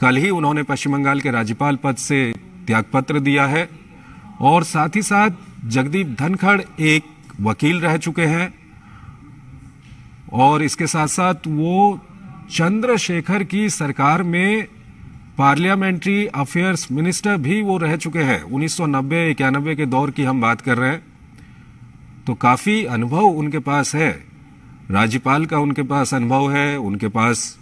कल ही उन्होंने पश्चिम बंगाल के राज्यपाल पद से त्यागपत्र दिया है और साथ ही साथ जगदीप धनखड़ एक वकील रह चुके हैं और इसके साथ साथ वो चंद्रशेखर की सरकार में पार्लियामेंट्री अफेयर्स मिनिस्टर भी वो रह चुके हैं। 1990-91 के दौर की हम बात कर रहे हैं, तो काफी अनुभव उनके पास है। राज्यपाल का उनके पास अनुभव है, उनके पास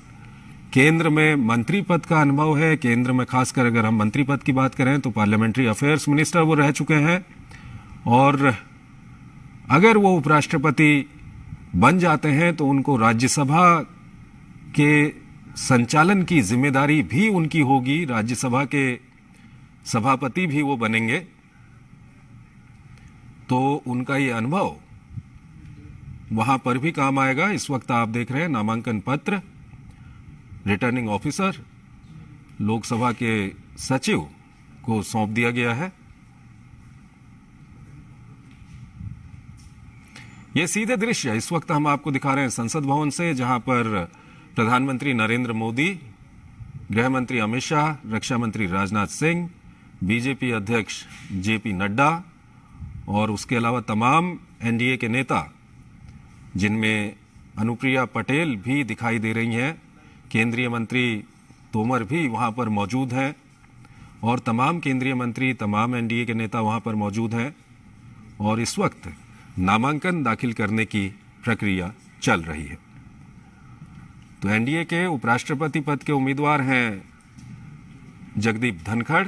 केंद्र में मंत्री पद का अनुभव है। केंद्र में खासकर अगर हम मंत्री पद की बात करें तो पार्लियामेंट्री अफेयर्स मिनिस्टर वो रह चुके हैं और अगर वो उपराष्ट्रपति बन जाते हैं तो उनको राज्यसभा के संचालन की जिम्मेदारी भी उनकी होगी। राज्यसभा के सभापति भी वो बनेंगे, तो उनका ये अनुभव वहां पर भी काम आएगा। इस वक्त आप देख रहे हैं नामांकन पत्र रिटर्निंग ऑफिसर लोकसभा के सचिव को सौंप दिया गया है। ये सीधे दृश्य इस वक्त हम आपको दिखा रहे हैं संसद भवन से, जहां पर प्रधानमंत्री नरेंद्र मोदी, गृह मंत्री अमित शाह, रक्षा मंत्री राजनाथ सिंह, बीजेपी अध्यक्ष जेपी नड्डा और उसके अलावा तमाम एनडीए के नेता, जिनमें अनुप्रिया पटेल भी दिखाई दे रही हैं, केंद्रीय मंत्री तोमर भी वहां पर मौजूद हैं और तमाम केंद्रीय मंत्री, तमाम एनडीए के नेता वहां पर मौजूद हैं और इस वक्त नामांकन दाखिल करने की प्रक्रिया चल रही है। तो एनडीए के उपराष्ट्रपति पद के उम्मीदवार हैं जगदीप धनखड़,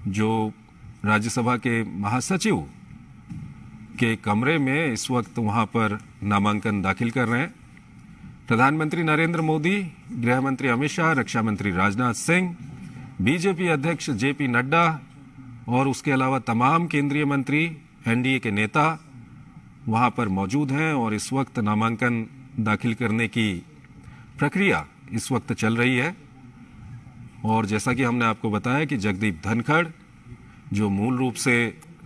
जो राज्यसभा के महासचिव के कमरे में इस वक्त वहां पर नामांकन दाखिल कर रहे हैं। प्रधानमंत्री नरेंद्र मोदी, गृह मंत्री अमित शाह, रक्षा मंत्री राजनाथ सिंह, बीजेपी अध्यक्ष जेपी नड्डा और उसके अलावा तमाम केंद्रीय मंत्री, एनडीए के नेता वहां पर मौजूद हैं और इस वक्त नामांकन दाखिल करने की प्रक्रिया इस वक्त चल रही है। और जैसा कि हमने आपको बताया कि जगदीप धनखड़, जो मूल रूप से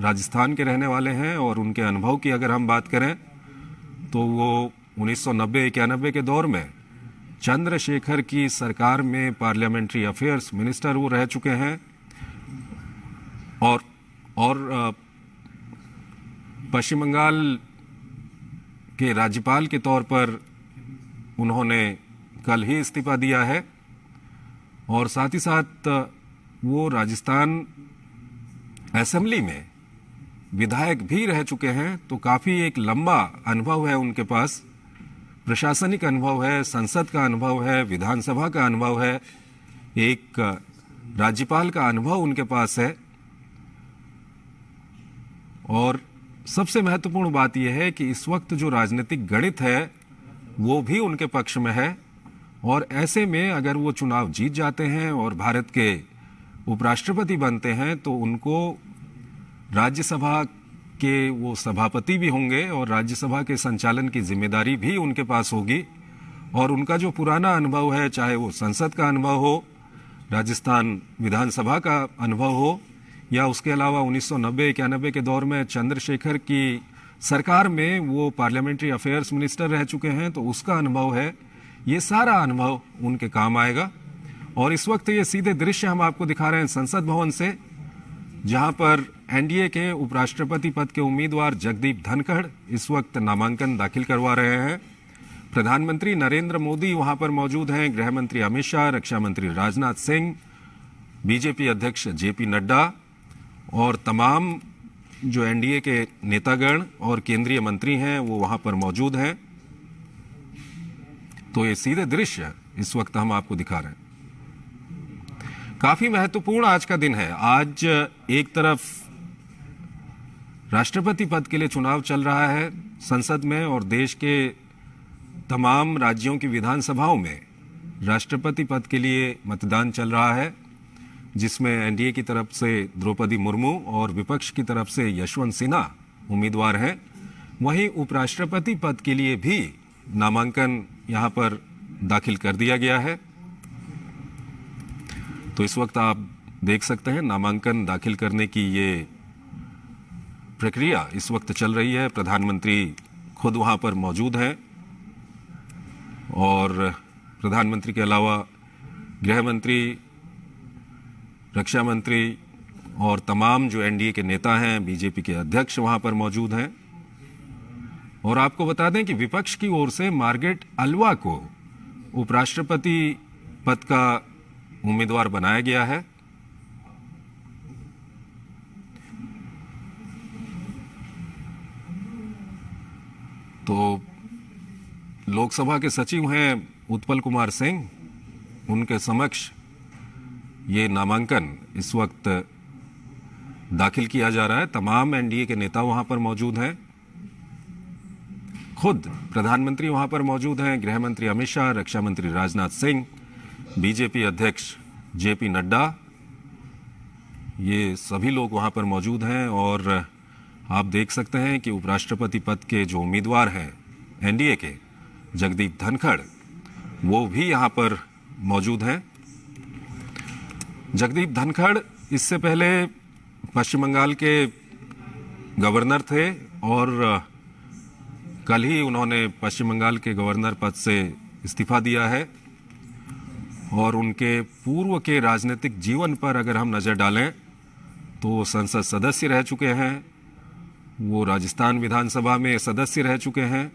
राजस्थान के रहने वाले हैं और उनके अनुभव की अगर हम बात करें तो वो 1990-91 के दौर में चंद्रशेखर की सरकार में पार्लियामेंट्री अफेयर्स मिनिस्टर वो रह चुके हैं और पश्चिम बंगाल के राज्यपाल के तौर पर उन्होंने कल ही इस्तीफा दिया है और साथ ही साथ वो राजस्थान असेंबली में विधायक भी रह चुके हैं। तो काफी एक लंबा अनुभव है उनके पास, प्रशासनिक अनुभव है, संसद का अनुभव है, विधानसभा का अनुभव है, एक राज्यपाल का अनुभव उनके पास है। और सबसे महत्वपूर्ण बात यह है कि इस वक्त जो राजनीतिक गणित है वो भी उनके पक्ष में है और ऐसे में अगर वो चुनाव जीत जाते हैं और भारत के उपराष्ट्रपति बनते हैं तो उनको राज्यसभा के वो सभापति भी होंगे और राज्यसभा के संचालन की जिम्मेदारी भी उनके पास होगी। और उनका जो पुराना अनुभव है, चाहे वो संसद का अनुभव हो, राजस्थान विधानसभा का अनुभव हो या उसके अलावा 1990-91 के दौर में चंद्रशेखर की सरकार में वो पार्लियामेंट्री अफेयर्स मिनिस्टर रह चुके हैं, तो उसका अनुभव है, ये सारा अनुभव उनके काम आएगा। और इस वक्त ये सीधे दृश्य हम आपको दिखा रहे हैं संसद भवन से, जहां पर एनडीए के उपराष्ट्रपति पद के उम्मीदवार जगदीप धनखड़ इस वक्त नामांकन दाखिल करवा रहे हैं। प्रधानमंत्री नरेंद्र मोदी वहां पर मौजूद हैं, गृह मंत्री अमित शाह, रक्षा मंत्री राजनाथ सिंह, बीजेपी अध्यक्ष जेपी नड्डा और तमाम जो एनडीए के नेतागण और केंद्रीय मंत्री हैं वो वहां पर मौजूद हैं। तो ये सीधे दृश्य इस वक्त हम आपको दिखा रहे हैं। काफी महत्वपूर्ण आज का दिन है। आज एक तरफ राष्ट्रपति पद के लिए चुनाव चल रहा है संसद में और देश के तमाम राज्यों की विधानसभाओं में राष्ट्रपति पद के लिए मतदान चल रहा है, जिसमें एनडीए की तरफ से द्रौपदी मुर्मू और विपक्ष की तरफ से यशवंत सिन्हा उम्मीदवार हैं। वहीं उपराष्ट्रपति पद के लिए भी नामांकन यहां पर दाखिल कर दिया गया है। तो इस वक्त आप देख सकते हैं नामांकन दाखिल करने की ये प्रक्रिया इस वक्त चल रही है। प्रधानमंत्री खुद वहां पर मौजूद हैं और प्रधानमंत्री के अलावा गृह मंत्री, रक्षा मंत्री और तमाम जो एनडीए के नेता हैं, बीजेपी के अध्यक्ष वहां पर मौजूद हैं। और आपको बता दें कि विपक्ष की ओर से मार्गरेट अल्वा को उपराष्ट्रपति पद का उम्मीदवार बनाया गया है। तो लोकसभा के सचिव हैं उत्पल कुमार सिंह, उनके समक्ष ये नामांकन इस वक्त दाखिल किया जा रहा है। तमाम एनडीए के नेता वहां पर मौजूद हैं, खुद प्रधानमंत्री वहां पर मौजूद हैं, गृह मंत्री अमित शाह, रक्षा मंत्री राजनाथ सिंह, बीजेपी अध्यक्ष जेपी नड्डा, ये सभी लोग वहां पर मौजूद हैं। और आप देख सकते हैं कि उपराष्ट्रपति पद के जो उम्मीदवार हैं एनडीए के, जगदीप धनखड़, वो भी यहां पर मौजूद हैं। जगदीप धनखड़ इससे पहले पश्चिम बंगाल के गवर्नर थे और कल ही उन्होंने पश्चिम बंगाल के गवर्नर पद से इस्तीफा दिया है। और उनके पूर्व के राजनीतिक जीवन पर अगर हम नज़र डालें तो वो संसद सदस्य रह चुके हैं, वो राजस्थान विधानसभा में सदस्य रह चुके हैं।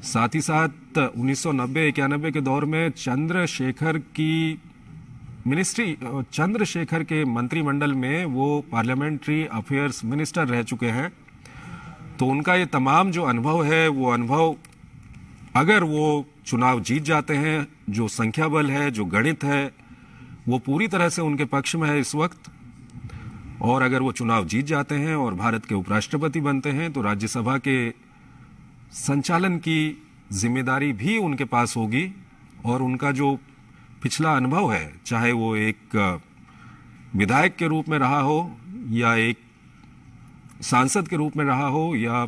साथ ही साथ 1990-91 के दौर में चंद्रशेखर के मंत्रिमंडल में वो पार्लियामेंट्री अफेयर्स मिनिस्टर रह चुके हैं। तो उनका ये तमाम जो अनुभव है, वो अनुभव अगर वो चुनाव जीत जाते हैं, जो संख्या बल है, जो गणित है, वो पूरी तरह से उनके पक्ष में है इस वक्त। और अगर वो चुनाव जीत जाते हैं और भारत के उपराष्ट्रपति बनते हैं तो राज्यसभा के संचालन की जिम्मेदारी भी उनके पास होगी। और उनका जो पिछला अनुभव है, चाहे वो एक विधायक के रूप में रहा हो या एक सांसद के रूप में रहा हो या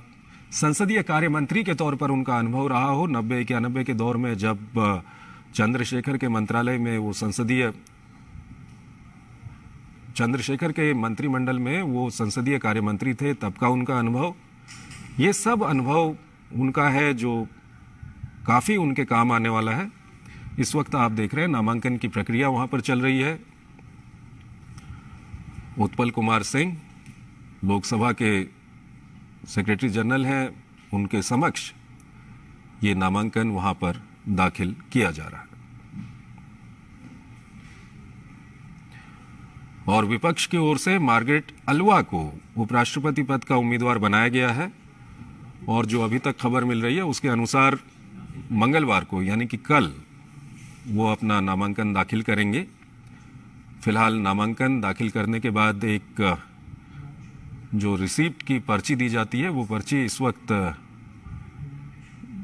संसदीय कार्य मंत्री के तौर पर उनका अनुभव रहा हो 90-91 के दौर में, जब चंद्रशेखर के मंत्रालय में वो चंद्रशेखर के मंत्रिमंडल में वो संसदीय कार्य मंत्री थे, तब का उनका अनुभव, ये सब अनुभव उनका है जो काफ़ी उनके काम आने वाला है। इस वक्त आप देख रहे हैं नामांकन की प्रक्रिया वहां पर चल रही है। उत्पल कुमार सिंह लोकसभा के सेक्रेटरी जनरल हैं, उनके समक्ष ये नामांकन वहां पर दाखिल किया जा रहा है। और विपक्ष की ओर से मार्गरेट अल्वा को उपराष्ट्रपति पद का उम्मीदवार बनाया गया है। और जो अभी तक खबर मिल रही है उसके अनुसार मंगलवार को, यानी कि कल, वो अपना नामांकन दाखिल करेंगे। फिलहाल नामांकन दाखिल करने के बाद एक जो रिसीप्ट की पर्ची दी जाती है, वो पर्ची इस वक्त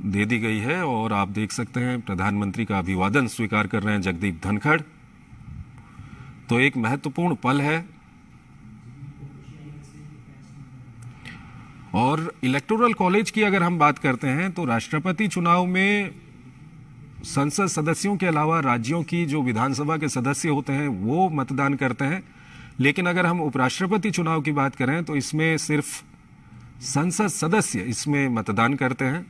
दे दी गई है। और आप देख सकते हैं प्रधानमंत्री का अभिवादन स्वीकार कर रहे हैं जगदीप धनखड़। तो एक महत्वपूर्ण पल है। और इलेक्टोरल कॉलेज की अगर हम बात करते हैं तो राष्ट्रपति चुनाव में संसद सदस्यों के अलावा राज्यों की जो विधानसभा के सदस्य होते हैं वो मतदान करते हैं। लेकिन अगर हम उपराष्ट्रपति चुनाव की बात करें तो इसमें सिर्फ संसद सदस्य इसमें मतदान करते हैं।